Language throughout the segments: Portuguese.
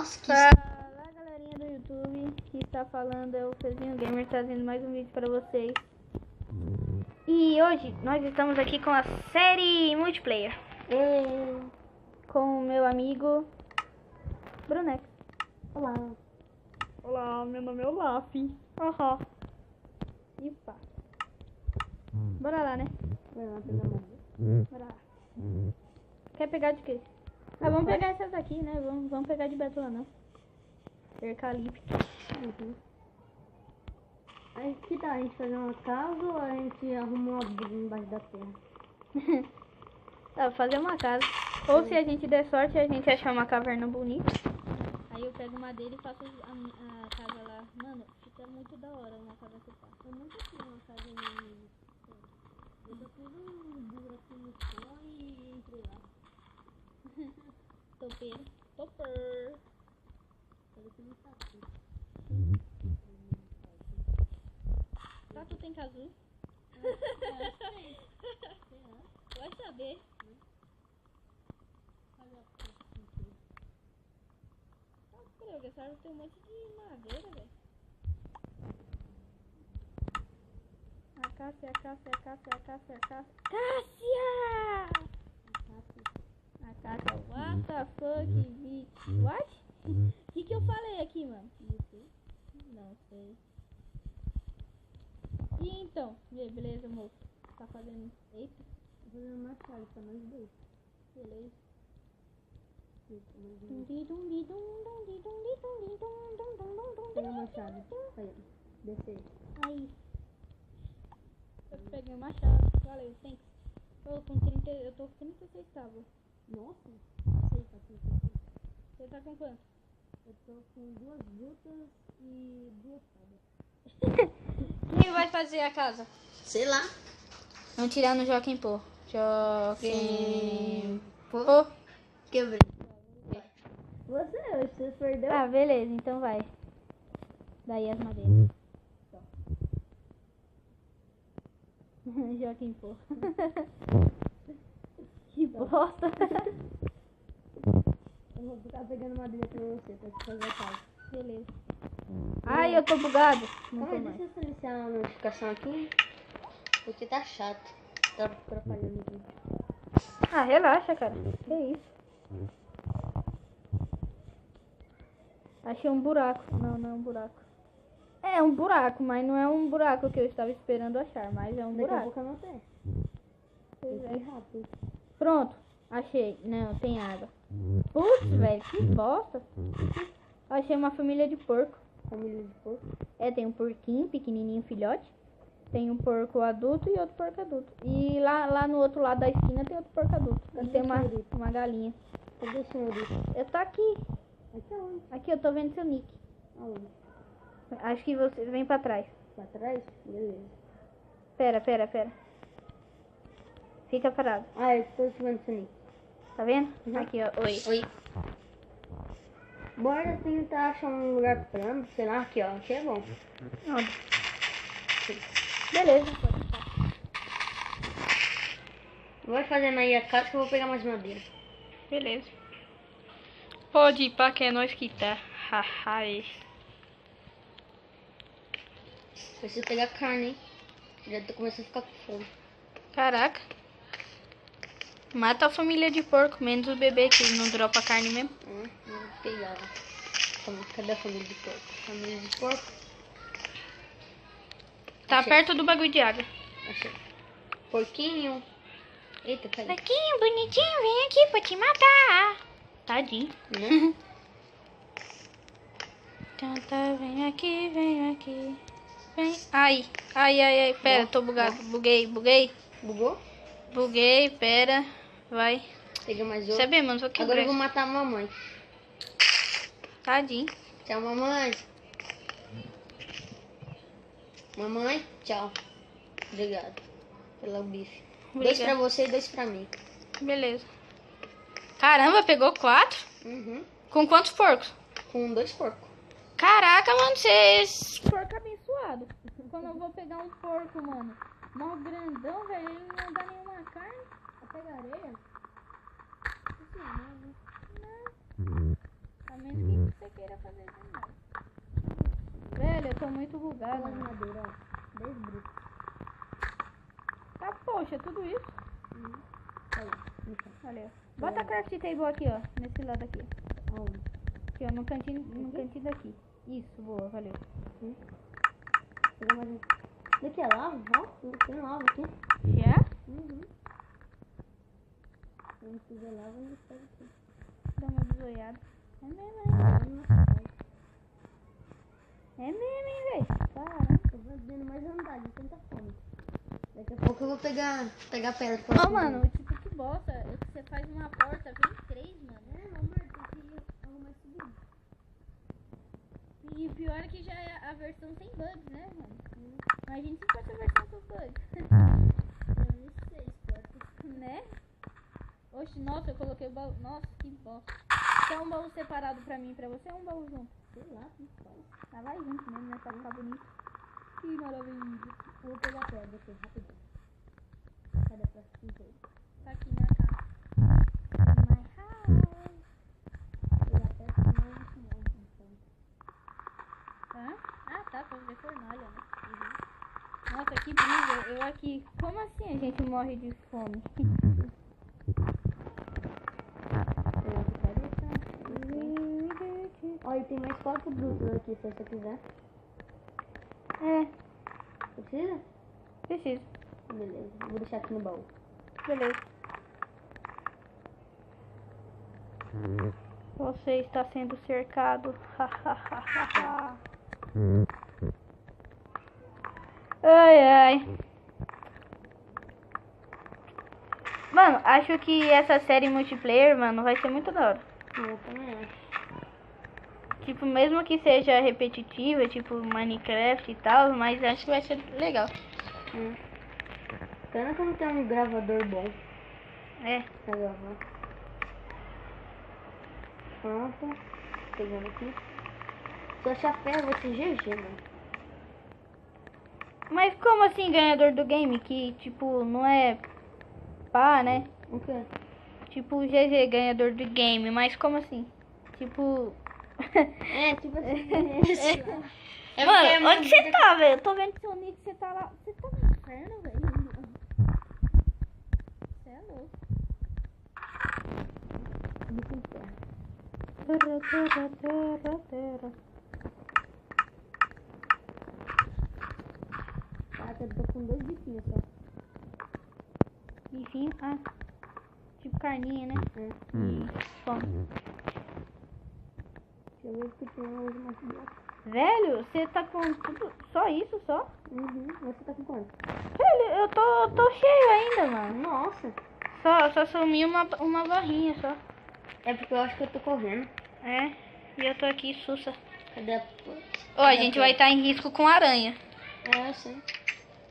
Nossa, que... Fala, galerinha do YouTube, que está falando é o Fezinho Gamer, trazendo mais um vídeo para vocês. E hoje nós estamos aqui com a série multiplayer. Com o meu amigo Brunex. Olá. Olá, meu nome é Olaf. E pá. Bora lá, né? Bora lá. Quer pegar de quê? Ah, vamos pegar essas aqui, né? Vamos pegar de betona, não. Eucalipto. Aí que tal a gente fazer uma casa ou a gente arruma uma briga embaixo da terra? Tá, fazer uma casa. Ou se a gente der sorte, a gente achar uma caverna bonita. Aí eu pego madeira e faço a casa lá. Mano, fica muito da hora uma casa que eu faço. Eu nunca fiz uma casa em... Eu só fiz um buraco no chão e entrei lá. Topeiro. Topper. Tá, tu tem casu? Vai saber. Peraí, o Gessaro tem um monte de madeira, velho. A Cássia. A Cássia, what the fuck, bitch? What? O que eu falei aqui, mano? Não sei. E então? E aí, beleza, moço? Tá fazendo... Eita. Tô fazendo uma machado pra nós dois. Beleza. Pega o machado. Aí, descer. Aí. Eu peguei o machado. Valeu, thanks. Eu tô com 36 tábuas. Nossa. Passei. Você tá com quanto? Eu tô com 2 brutas e 2 tábuas. Quem vai fazer a casa? Sei lá. Vamos tirar no Joaquim Pô. Joaquim Pô. Pô. Quebrei. Você perdeu? Ah, beleza, então vai. Daí as madeiras. Joaquim Pô. Que bosta. Eu vou ficar pegando madeira pra você, pra te fazer a casa. Beleza. Ai, eu tô bugado. Não Calma tô aí, mais. deixa eu silenciar a notificação aqui. Porque tá chato. Tá atrapalhando aqui. Ah, relaxa, cara. Que isso? Achei um buraco. Não é um buraco. É um buraco, mas não é um buraco que eu estava esperando achar, mas é um Daqui a buraco. pouco eu não tenho. Pois Tem é. que ir rápido. Pronto, achei. Não, tem água. Putz, velho, que bosta. Achei uma família de porco. Família de porco. É, tem um porquinho, pequenininho, filhote. Tem um porco adulto e outro porco adulto. E lá no outro lado da esquina tem outro porco adulto. E Cadê tem o senhorito? uma galinha. Cadê o senhorito? Eu tô aqui. Aqui aonde? Aqui, eu tô vendo seu nick. Aonde? Acho que você vem pra trás. Pra trás? Beleza. Pera. Fica parado. Ah, eu tô vendo o nick. Tá vendo? Uhum. Aqui, ó. Oi. Oi. Bora tentar achar um lugar plano, sei lá, aqui ó, aqui é bom. Onde? Beleza. Vai fazendo aí a casa que eu vou pegar mais madeira. Beleza. Pode ir pra que é nós que tá. Haha. Preciso pegar carne, hein? Já tô começando a ficar com fome. Caraca. Mata a família de porco, menos o bebê que não dropa carne mesmo. Não pegava. Cadê a família de porco? Família de porco? Tá Achei. perto do bagulho de água. Achei. Porquinho. Eita, caiu. Porquinho bonitinho, vem aqui pra te matar. Tadinho. Né? Tanta, vem aqui. Vem. Ai. Pera, tô bugado. Buguei. Bugou? Buguei, pera. Vai. Pega mais outro. Sabe, mano, só que Agora eu vou matar a mamãe. Tadinho. Tchau, mamãe. Mamãe, tchau. Obrigado pelo bife. Obrigada. 2 pra você e 2 pra mim. Beleza. Caramba, pegou 4? Uhum. Com quantos porcos? Com 2 porcos. Caraca, mano, vocês... Porco abençoado. Quando eu vou pegar um porco, mano, mó grandão, velho, ele não dá nenhuma carne. Vai pegar areia? Não. A menos que você queira fazer de novo. Velho, eu tô muito bugado. Olha a madeira, ó. 10 brutos. Tá, poxa, tudo isso. Olha, então. Olha, bota a craft table aqui, ó. Nesse lado aqui. Aonde? Aqui, ó, no cantinho daqui. Isso, boa, valeu. Pegar mais um. Daqui é lava, ó. Tem lava aqui. Já? Se não quiser lava, a gente pega aqui. Dá uma desoiada. É mesmo, hein? É mesmo, hein, velho? Caramba. Tô fazendo mais andar de tanta fome. Daqui a pouco eu vou pegar pedra. Ó, mano, tipo, que bosta. Você faz uma porta, vem 3, mano. Amor, tem que arrumar esse vídeo. E pior é que já é a versão sem bugs, né, mano? Imagina se fosse a versão com bugs. Eu nem sei, porta. Né? Oxe, nossa, eu coloquei o baú. Nossa, que bosta. Quer um baú separado pra mim e pra você ou um baú junto? Sei lá, como faz. Ah, vai junto mesmo, né? Pra ficar bonito. Que maravilha. Eu vou pegar pedra aqui, rapidinho. Cadê a plastic inteira? Tá aqui na casa. My house. Pegar pedra, senão eu não monto. Hã? Ah, tá, pra fazer fornalha, né? Nossa, que brisa. Eu aqui. Como assim a gente morre de fome? Olha, tem mais 4 brutos aqui, se você quiser. É, Precisa? preciso. Beleza, vou deixar aqui no baú. Beleza. Você está sendo cercado. Ai, ai. Mano, acho que essa série multiplayer, mano, vai ser muito da hora. Eu também acho. Tipo, mesmo que seja repetitiva, tipo Minecraft e tal, mas acho que vai ser legal. Pena que eu não tenho um gravador bom É. pra gravar. Pronto. Pegando aqui. Se eu achar ferro, vai ser GG, mano. Mas como assim ganhador do game? Que, tipo, não é pá, né? O quê? Tipo, GG ganhador do game, mas como assim? Tipo... É, tipo assim. Mano, onde você tá, velho? Eu tô vendo que seu nick, você tá lá. Você tá no inferno, velho? Você é louco. Ah, eu tô com 2 biquinhos só. Enfim, ah. Tipo carninha, né? Fome. Deixa eu ver se tem mais uma bloco. Velho, você tá com tudo. Só isso, só? Você tá com quanto? Velho, eu tô cheio ainda, mano. Nossa. Só sumiu uma barrinha só. É porque eu acho que eu tô correndo. É, e eu tô aqui sussa. Cadê a... Ó, a gente vai estar em risco com aranha. É, eu sei.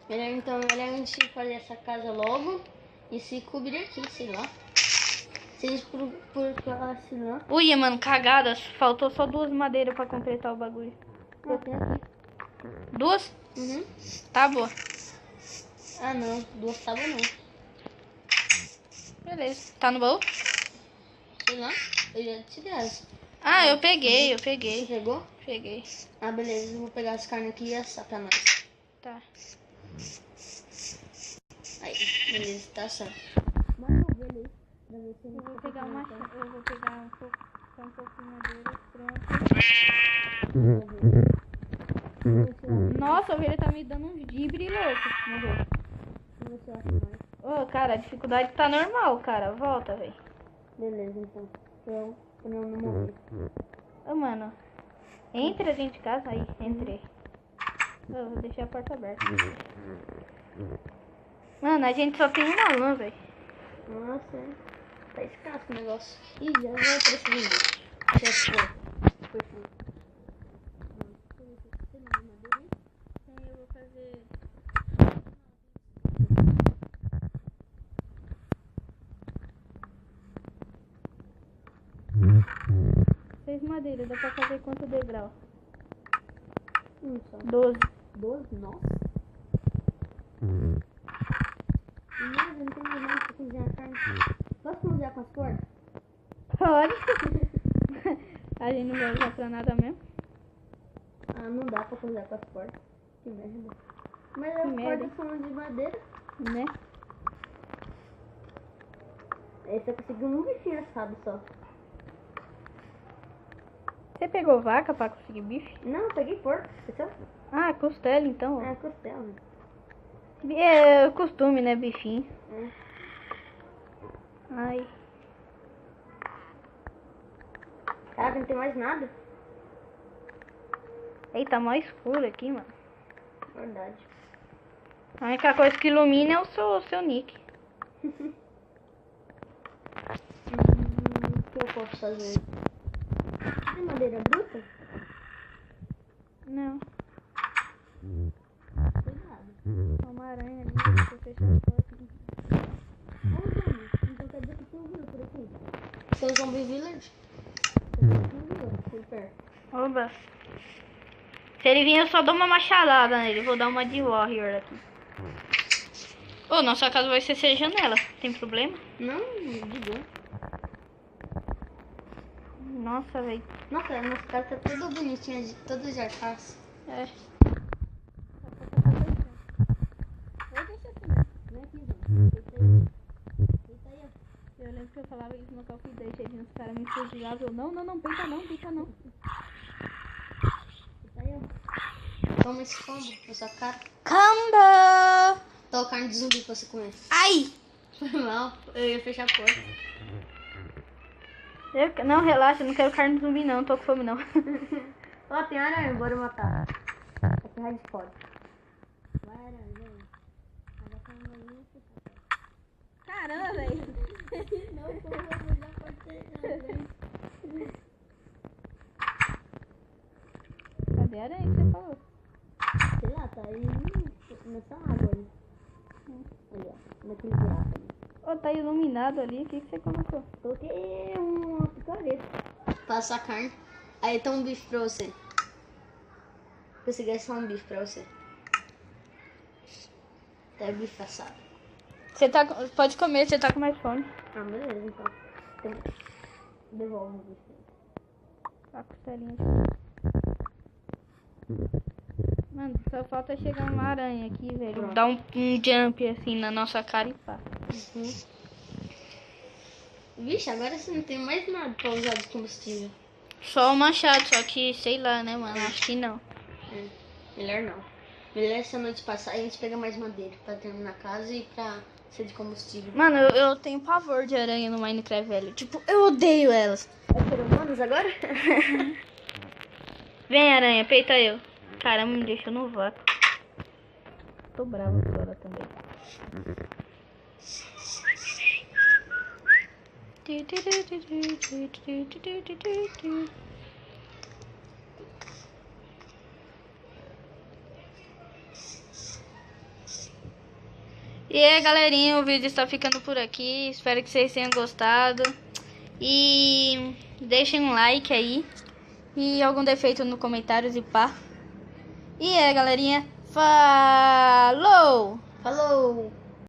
Então, melhor a gente fazer essa casa logo e se cobrir aqui, sei lá. Se a gente procurasse lá. Ui, mano, cagadas. Faltou só 2 madeiras pra completar o bagulho. Ah, tem aqui. 2? Uhum. Tá boa. Ah, não. 2 tábuas não. Beleza. Tá no baú? Sei lá. Eu já te dei as. Ah, eu peguei. Você pegou? Peguei. Ah, beleza. Eu vou pegar as carnes aqui e assar pra nós. Tá. Aí, beleza. Tá assado. Eu vou pegar uma eu vou pegar um pouco de madeira, pronto. Nossa, o velho tá me dando uns dibre louco. Ô, cara, a dificuldade tá normal, cara. Volta, velho. Beleza, então. Então, eu não morri. Ô, mano. Entra dentro de casa aí. Entrei. Eu vou deixar a porta aberta. Mano, a gente só tem uma lã, velho. Nossa, tá escasso o negócio. Ih, já vai precisar. Eu vou fazer... Fez madeira, dá pra fazer quanto degrau? Só. 12. 12? Nossa. Nossa, não tem mais nada pra cozinhar a carne. Posso cozinhar com as cordas? Pode. A gente não vai usar pra nada mesmo. Ah, não dá pra cozinhar com as cordas. Que merda. Mas as merda, cordas são de madeira. Né? Esse eu consegui um bichinho assado só. Você pegou vaca pra conseguir bife? Não, eu peguei porco. Esqueceu? Ah, costela então. É, costela. É costume, né, bichinho? É. Ai. Caraca, não tem mais nada. Eita, tá mó escuro aqui, mano. Verdade. A única coisa que ilumina é o seu nick. O que eu posso fazer? Tem madeira bruta? Não. Cuidado. Uma aranha ali. Deixa eu fechar a porta. Então quer dizer que tem um vila por aqui? Tem um zombie village? Tem um vila por perto. Oba. Se ele vir, eu só dou uma machadada nele. Vou dar uma de warrior aqui. Ô, nossa casa vai ser sem janela. Tem problema? Não, digo. Nossa, velho. Nossa, a nossa casa tá toda bonitinha, toda de arcaz. É. Vem aqui, João. Deita aí, ó. Eu lembro que eu falava isso no Call of Duty. Aí os caras me fuzilavam. Eu, não, peita não. Deita aí, ó. Toma esse combo na sua cara. Combo! Toma carne de zumbi pra você comer. Ai! Foi mal, eu ia fechar a porta. Não, relaxa, não quero carne de zumbi não. Tô com fome não. Ó, tem aranha, bora matar. Aqui é de fora. Vai, aranha, vem. Agora tá uma linha e fechar a porta. Caramba, velho. Não, pô, eu vou dar porta. Cadê a aranha que você falou? Sei lá, tá aí nessa água aí. Ali, ó, naquele buraco ali. Ô, tá iluminado ali. O que você colocou? Coloquei uma picareta. Passa a carne. Aí tá um bife pra você. Consegui achar um bife pra você. Tá o bife assado. Você tá, pode comer, você tá com mais fome. Ah, beleza, então. Devolve o bife. A costelinha. Mano, só falta chegar uma aranha aqui, velho. Pronto. Dar um jump assim na nossa cara e pá. Vixe, agora você não tem mais nada pra usar de combustível. Só o machado, só que sei lá, né, mano? Acho que não. É, melhor não. Melhor essa noite passar e a gente pega mais madeira pra terminar a casa e pra ser de combustível. Mano, eu tenho pavor de aranha no Minecraft, velho. Tipo, eu odeio elas. É ser humanos agora? Vem, aranha, peita eu. Caramba, me deixou no vácuo. Tô bravo agora também. E aí, galerinha, o vídeo está ficando por aqui. Espero que vocês tenham gostado. E deixem um like aí. E algum defeito no comentários e pá. E é, galerinha. Falou! Falou!